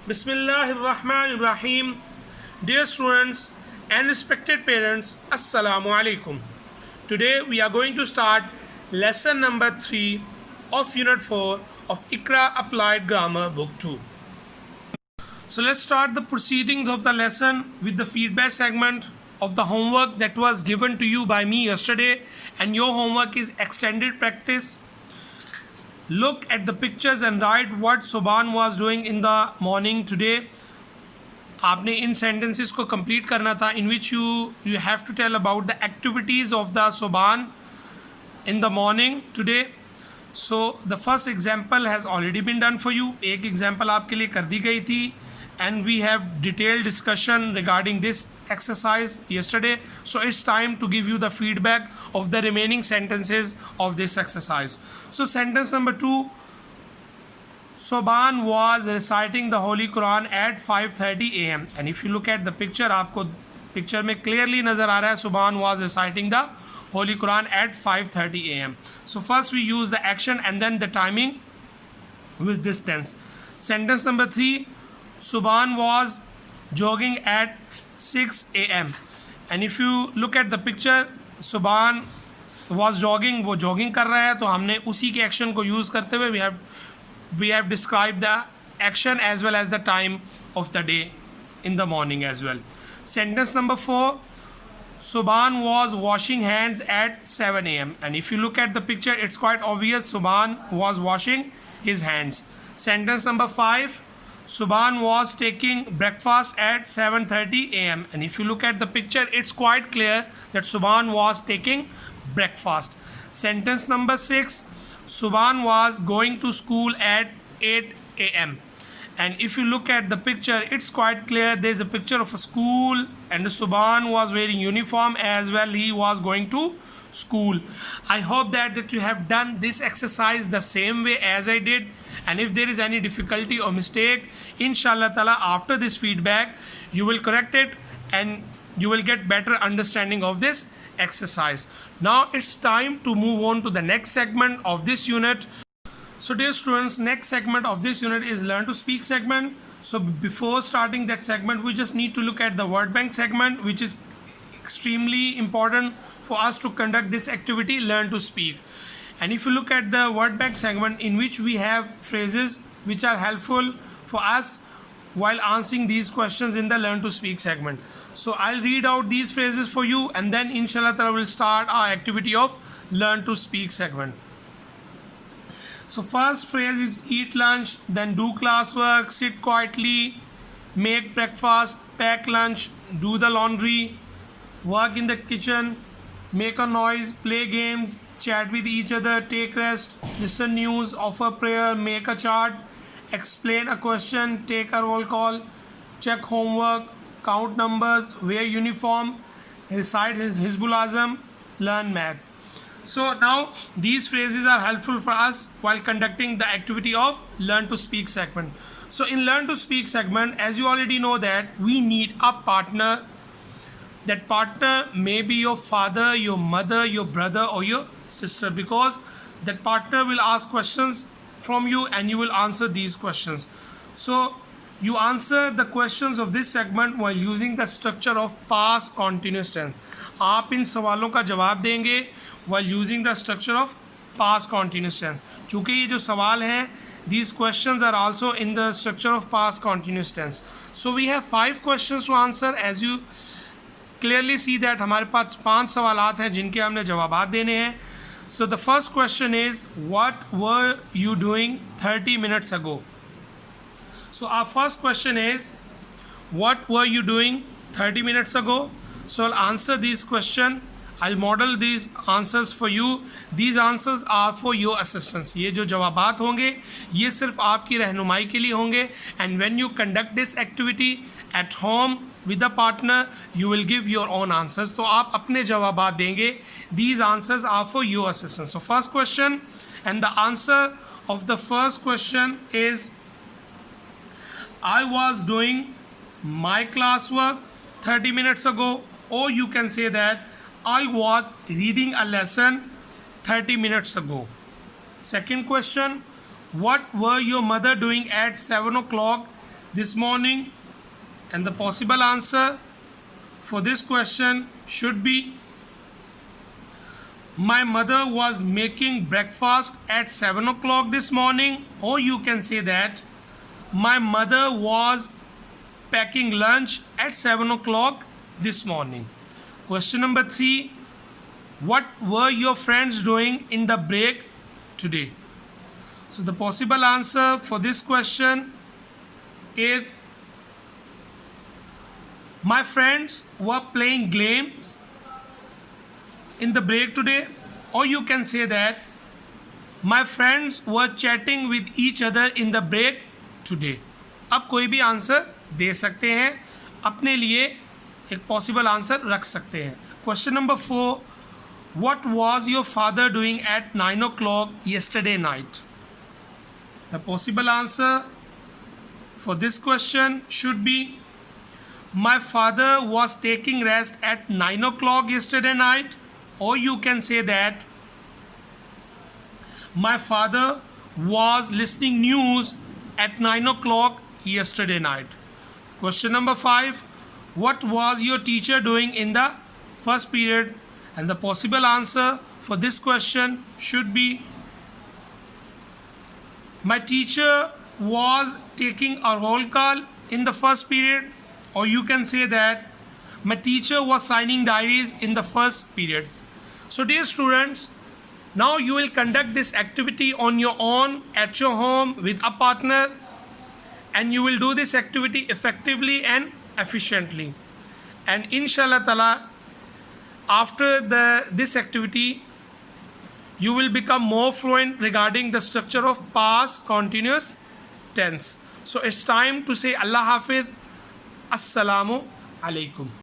Bismillahirrahmanirrahim. Dear students and respected parents, Assalamu alaikum. Today we are going to start lesson number 3 of Unit 4 of Iqra Applied Grammar Book 2. So let's start the proceedings of the lesson with the feedback segment of the homework that was given to you by me yesterday, and your homework is extended practice. Look at the pictures and write what Subhan was doing in the morning today. आपने इन sentences को complete करना था, in which you have to tell about the activities of the Subhan in the morning today. So the first example has already been done for you. एक example आपके लिए कर दी गई थी, and we have detailed discussion regarding this exercise yesterday. So it's time to give you the feedback of the remaining sentences of this exercise. So sentence number 2, Subhan was reciting the Holy Quran at 5:30 a.m. And if you look at the picture, आपको picture में clearly नज़र आ रहा है Subhan was reciting the Holy Quran at 5:30 a.m. So first we use the action and then the timing with this tense. Sentence number 3, Subhan was jogging at 6 a.m. And if you look at the picture, Subhan was jogging, वो jogging कर रहा है, तो हमने उसी के action को use करते हुए we have described the action as well as the time of the day in the morning as well. Sentence number 4, Subhan was washing hands at 7 a.m. And if you look at the picture, it's quite obvious Subhan was washing his hands. Sentence number 5, Subhan was taking breakfast at 7:30 a.m. And if you look at the picture, it's quite clear that Subhan was taking breakfast. Sentence number 6, Subhan was going to school at 8 a.m. And if you look at the picture, it's quite clear there's a picture of a school, and Subhan was wearing uniform as well. He was going to school. I hope that you have done this exercise the same way as I did, and if there is any difficulty or mistake, inshallah ta'ala, after this feedback you will correct it and you will get better understanding of this exercise. Now it's time to move on to the next segment of this unit. So dear students, next segment of this unit is learn to speak segment. So before starting that segment, we just need to look at the word bank segment, which is extremely important for us to conduct this activity, learn to speak. And if you look at the word bank segment, in which we have phrases which are helpful for us while answering these questions in the learn to speak segment. So I'll read out these phrases for you, and then inshallah ta'ala we'll start our activity of learn to speak segment. So first phrase is eat lunch, then do classwork, sit quietly, make breakfast, pack lunch, do the laundry, work in the kitchen, make a noise, play games, chat with each other, take rest, listen news, offer prayer, make a chart, explain a question, take a roll call, check homework, count numbers, wear uniform, recite Hizbul Azam, learn maths. So now these phrases are helpful for us while conducting the activity of learn to speak segment. So in learn to speak segment, as you already know, that we need a partner. That partner may be your father, your mother, your brother, or your sister, because that partner will ask questions from you and you will answer these questions. So you answer the questions of this segment while using the structure of past continuous tense. आप इन सवालों का जवाब देंगे while using the structure of past continuous tense. चूँकि ये जो सवाल हैं, these questions are also in the structure of past continuous tense. So we have 5 questions to answer. As you clearly see that हमारे पास 5 सवालात हैं जिनके हमने जवाबात देने हैं. So the first question is, what were you doing 30 minutes ago? So our first question is, what were you doing 30 minutes ago? So I'll answer this question. I'll model these answers for you. These answers are for your assistance. ये जो जवाबात होंगे ये सिर्फ आपकी रहनुमाई के लिए होंगे. And when you conduct this activity at home with the partner, you will give your own answers. तो आप अपने जवाबात देंगे. These answers are for your assistance. So first question, and the answer of the first question is, I was doing my classwork 30 minutes ago, or you can say that I was reading a lesson 30 minutes ago. Second question, what were your mother doing at 7 o'clock this morning? And the possible answer for this question should be my mother was making breakfast at 7 o'clock this morning, or you can say that my mother was packing lunch at 7 o'clock this morning. Question number 3, what were your friends doing in the break today? So the possible answer for this question is my friends were playing games in the break today, or you can say that my friends were chatting with each other in the break today. अब कोई भी answer दे सकते हैं, अपने लिए एक possible answer रख सकते हैं. Question number 4, what was your father doing at 9 o'clock yesterday night? The possible answer for this question should be my father was taking rest at 9 o'clock yesterday night, or you can say that my father was listening news at 9 o'clock yesterday night. Question number 5, what was your teacher doing in the first period? And the possible answer for this question should be my teacher was taking a roll call in the first period, or you can say that my teacher was signing diaries in the first period. So dear students, now you will conduct this activity on your own at your home with a partner, and you will do this activity effectively and efficiently. And inshallah ta'ala, after this activity, you will become more fluent regarding the structure of past continuous tense. So it's time to say Allah Hafiz. Assalamu alaikum.